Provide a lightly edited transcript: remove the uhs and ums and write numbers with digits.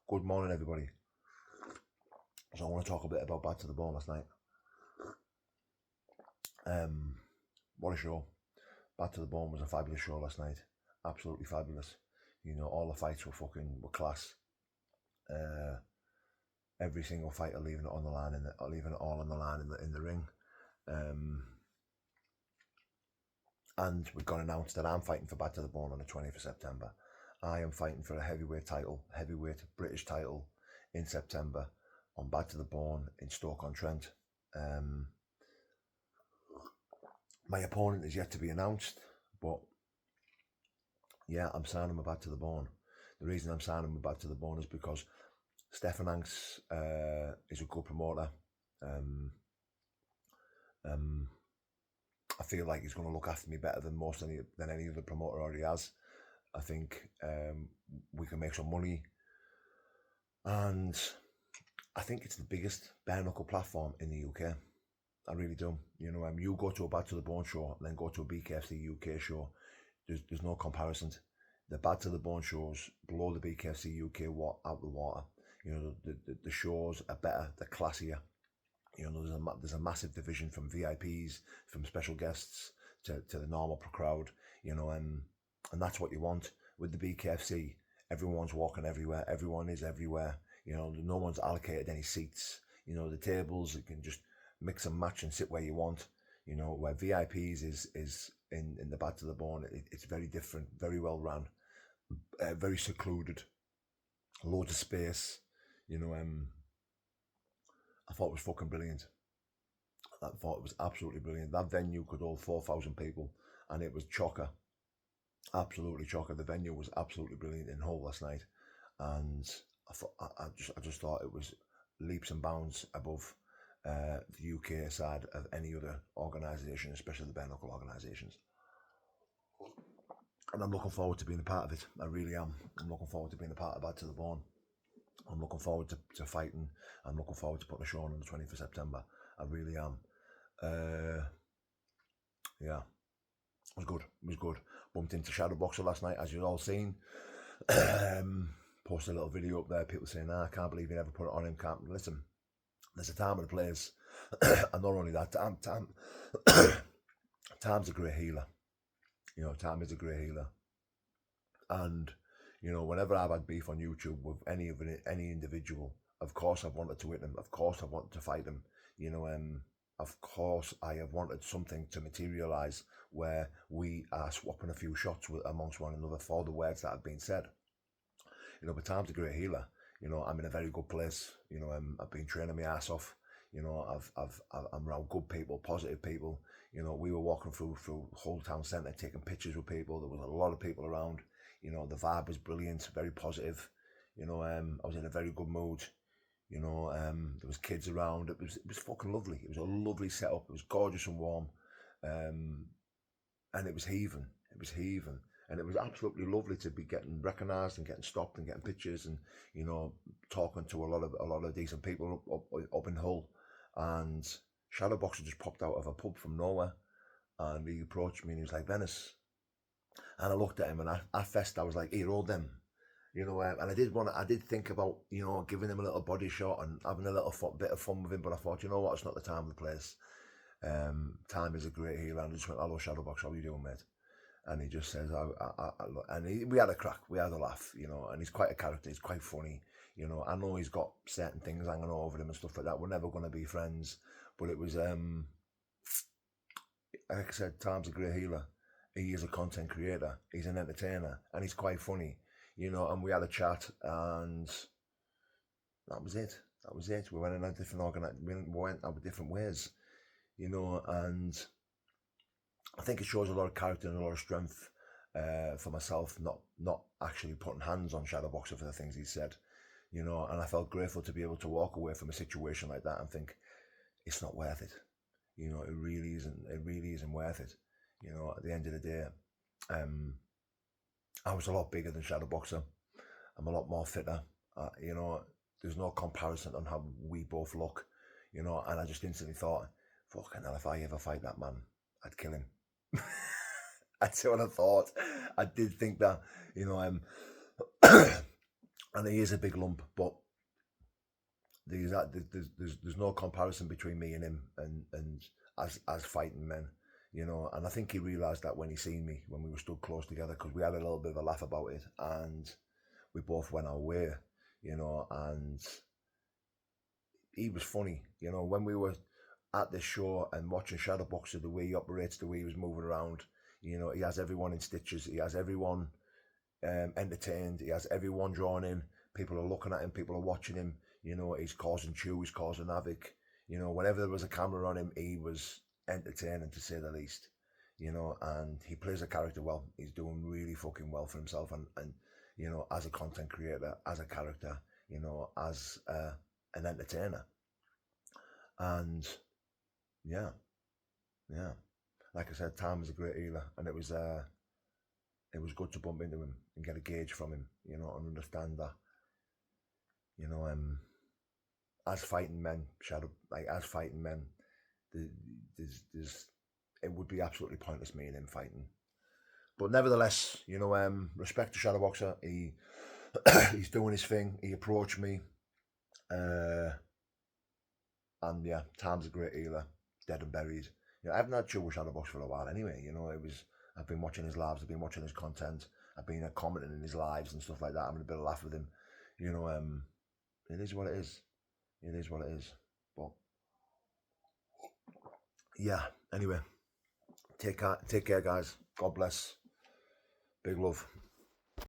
Good morning, everybody. So I want to talk a bit about Bad to the Bone last night. What a show. Bad to the Bone was a fabulous show last night. Absolutely fabulous. All the fights were class. Every single fighter leaving it on the line, leaving it all on the line in the ring. And we've got announced that I'm fighting for Bad to the Bone on the 20th of September. I am fighting for a heavyweight British title in September on Bad to the Bone in Stoke-on-Trent. My opponent is yet to be announced, but yeah, I'm signing with Bad to the Bone. The reason I'm signing with Bad to the Bone is because Stefan Hanks is a good promoter. I feel like he's going to look after me better than any other promoter already has. I think we can make some money, and I think it's the biggest bare knuckle platform in the UK. I really do. You go to a Bad to the Bone show and then go to a BKFC UK show. There's no comparison. The Bad to the Bone shows blow the BKFC UK out the water. The shows are better, they're classier. There's a massive division from VIPs, from special guests to the normal crowd. And that's what you want with the BKFC. Everyone's walking everywhere. Everyone is everywhere. No one's allocated any seats. The tables, you can just mix and match and sit where you want. Where VIPs is in the Bad to the Bone, it's very different, very well run, very secluded, loads of space. I thought it was fucking brilliant. I thought it was absolutely brilliant. That venue could hold 4,000 people, and it was chocker, absolutely chocker. The venue was absolutely brilliant in Hull last night, and I just thought it was leaps and bounds above the UK side of any other organisation, especially the bare knuckle organisations. And I'm looking forward to being a part of it. I really am. I'm looking forward to being a part of Bad to the Bone. I'm looking forward to fighting. I'm looking forward to putting a show on the 20th of September. I really am. Yeah, it was good. It was good. Bumped into Shadowboxer last night, as you've all seen. Posted a little video up there. People saying, I can't believe you never put it on him. Can't listen. There's a time and a place. And not only that, Tam's a great healer. Tam is a great healer. And whenever I've had beef on YouTube with any individual, of course I've wanted to hit them. Of course I've wanted to fight them. Of course I have wanted something to materialise where we are swapping a few shots amongst one another for the words that have been said. But Tam's a great healer. I'm in a very good place. I've been training my ass off. I'm around good people, positive people. We were walking through Hull Town Centre, taking pictures with people. There was a lot of people around. The vibe was brilliant, very positive. I was in a very good mood. There was kids around. It was fucking lovely. It was a lovely setup. It was gorgeous and warm, and it was heaving. It was heaving, and it was absolutely lovely to be getting recognised and getting stopped and getting pictures and talking to a lot of decent people up in Hull. And Shadowboxer just popped out of a pub from nowhere, and he approached me and he was like, "Venice." And I looked at him and I fessed. I was like, "Here, hold them." And I did think about, giving him a little body shot and having a little bit of fun with him, but I thought, it's not the time or the place. Time is a great healer, and I just went, "Hello, Shadowbox, how are you doing, mate?" And he just says, we had a crack, we had a laugh, and he's quite a character, he's quite funny, I know he's got certain things hanging over him and stuff like that, we're never going to be friends, but it was, like I said, Tom's a great healer, he is a content creator, he's an entertainer, and he's quite funny, and we had a chat, and that was it, we went in a different we went our different ways, and I think it shows a lot of character and a lot of strength for myself, not actually putting hands on Shadowboxer for the things he said, and I felt grateful to be able to walk away from a situation like that and think, it's not worth it, it really isn't worth it, at the end of the day, I was a lot bigger than Shadowboxer, I'm a lot more fitter, there's no comparison on how we both look, and I just instantly thought, fucking hell, if I ever fight that man, I'd kill him. That's what I thought. I did think that, and he is a big lump, but there's no comparison between me and him, and as fighting men, you know. And I think he realised that when he seen me when we were stood close together, because we had a little bit of a laugh about it, and we both went our way, you know. And he was funny, you know, when we were at this show and watching Shadowboxer, the way he operates, the way he was moving around, you know, he has everyone in stitches, he has everyone entertained, he has everyone drawn in, people are looking at him, people are watching him, you know, he's causing chew, he's causing havoc, you know, whenever there was a camera on him, he was entertaining to say the least, you know. And he plays a character well, he's doing really fucking well for himself, and you know, as a content creator, as a character, you know, as an entertainer. And yeah, yeah, like I said, Tam is a great healer, and it was good to bump into him and get a gauge from him, you know, and understand that, you know, as fighting men, as fighting men, there's it would be absolutely pointless me and him fighting. But nevertheless, you know, respect to Shadowboxer. He's doing his thing. He approached me, and yeah, Tam's a great healer, dead and buried. You know, I haven't had trouble with Shadowbox for a while anyway. You know, I've been watching his lives, I've been watching his content, I've been commenting in his lives and stuff like that, having a bit of laugh with him. You know, it is what it is. It is what it is. But yeah, anyway, take care, guys. God bless. Big love.